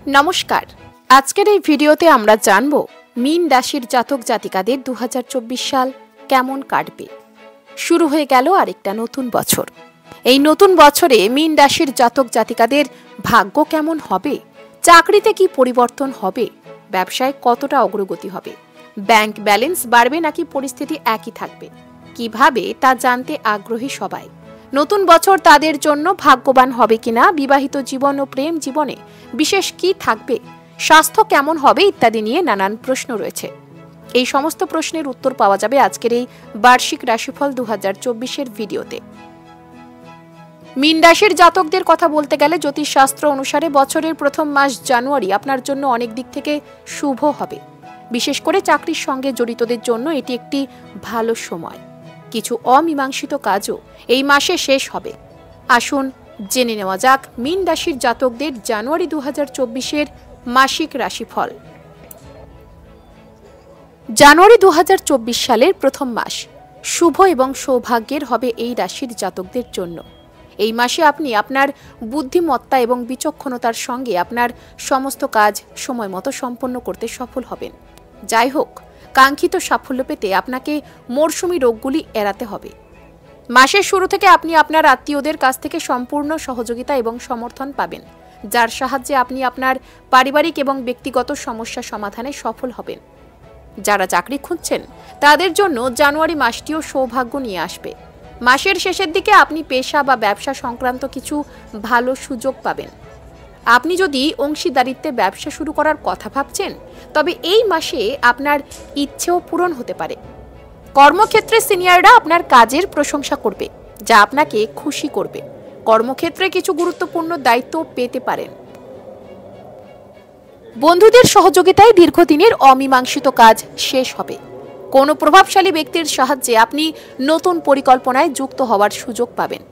নমস্কার। আজকের এই ভিডিওতে আমরা জানব মীন রাশির জাতক জাতিকাদের 2024 সাল কেমন কাটবে। শুরু হয়ে গেল আরেকটা নতুন বছর। এই নতুন বছরে মীন রাশির জাতক জাতিকাদের ভাগ্য কেমন হবে, চাকরিতে কি পরিবর্তন হবে, ব্যবসায় কতটা অগ্রগতি হবে, ব্যাংক ব্যালেন্স বাড়বে নাকি পরিস্থিতি একই থাকবে, কিভাবে তা জানতে আগ্রহী সবাই। নতুন বছর তাদের জন্য ভাগ্যবান হবে কিনা, বিবাহিত জীবন ও প্রেম জীবনে বিশেষ কি থাকবে, স্বাস্থ্য কেমন হবে ইত্যাদি নিয়ে নানান প্রশ্ন রয়েছে। এই সমস্ত প্রশ্নের উত্তর পাওয়া যাবে আজকের এই বার্ষিক রাশিফল 2024-এর ভিডিওতে। মীন রাশির জাতকদের কথা বলতে গেলে জ্যোতিষশাস্ত্র অনুসারে বছরের প্রথম মাস জানুয়ারি আপনার জন্য অনেক দিক থেকে শুভ হবে। বিশেষ করে চাকরির সঙ্গে জড়িতদের জন্য এটি একটি ভালো সময়। কিছু অমীমাংসিত কাজও এই মাসে শেষ হবে। আসুন জেনে নেওয়া যাক মীন রাশির জাতকদের জানুয়ারি 2024-এর মাসিক রাশিফল। জানুয়ারি 2024 সালের প্রথম মাস শুভ এবং সৌভাগ্যের হবে এই রাশির জাতকদের জন্য। এই মাসে আপনি আপনার বুদ্ধিমত্তা এবং বিচক্ষণতার সঙ্গে আপনার সমস্ত কাজ সময় মতো সম্পন্ন করতে সফল হবেন। যাই হোক, কাঙ্ক্ষিত সাফল্য পেতে আপনাকে মরশুমি রোগগুলি এড়াতে হবে। মাসের শুরু থেকে আপনি আপনার আত্মীয়দের কাছ থেকে সম্পূর্ণ সহযোগিতা এবং সমর্থন পাবেন, যার সাহায্যে আপনি আপনার পারিবারিক এবং ব্যক্তিগত সমস্যা সমাধানে সফল হবেন। যারা চাকরি খুঁজছেন তাদের জন্য জানুয়ারি মাসটিও সৌভাগ্য নিয়ে আসবে। মাসের শেষের দিকে আপনি পেশা বা ব্যবসা সংক্রান্ত কিছু ভালো সুযোগ পাবেন। আপনি যদি অংশীদারিত্বে ব্যবসা শুরু করার কথা ভাবছেন, তবে এই মাসে আপনার ইচ্ছেও পূরণ হতে পারে। কর্মক্ষেত্রে সিনিয়ররা আপনার কাজের প্রশংসা করবে, যা আপনাকে খুশি করবে। কর্মক্ষেত্রে কিছু গুরুত্বপূর্ণ দায়িত্ব পেতে পারেন। বন্ধুদের সহযোগিতায় দীর্ঘদিনের অমীমাংসিত কাজ শেষ হবে। কোনো প্রভাবশালী ব্যক্তির সাহায্যে আপনি নতুন পরিকল্পনায় যুক্ত হওয়ার সুযোগ পাবেন।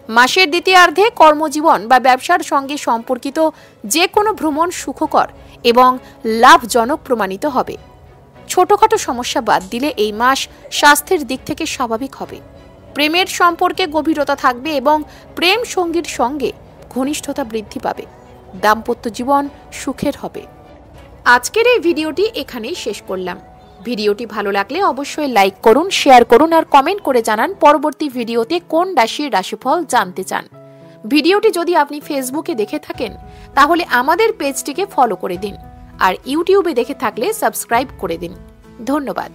মাসের দ্বিতীয়ার্ধে কর্মজীবন বা ব্যবসার সঙ্গে সম্পর্কিত যে কোনো ভ্রমণ সুখকর এবং লাভজনক প্রমাণিত হবে। ছোটখাটো সমস্যা বাদ দিলে এই মাস স্বাস্থ্যের দিক থেকে স্বাভাবিক হবে। প্রেমের সম্পর্কে গভীরতা থাকবে এবং প্রেম সঙ্গীর সঙ্গে ঘনিষ্ঠতা বৃদ্ধি পাবে। দাম্পত্য জীবন সুখের হবে। আজকের এই ভিডিওটি এখানেই শেষ করলাম। ভিডিওটি ভালো লাগলে অবশ্যই লাইক করুন, শেয়ার করুন আর কমেন্ট করে জানান পরবর্তী ভিডিওতে কোন রাশির রাশিফল জানতে চান। ভিডিওটি যদি আপনি ফেসবুকে দেখে থাকেন তাহলে আমাদের পেজটিকে ফলো করে দিন, আর ইউটিউবে দেখে থাকলে সাবস্ক্রাইব করে দিন। ধন্যবাদ।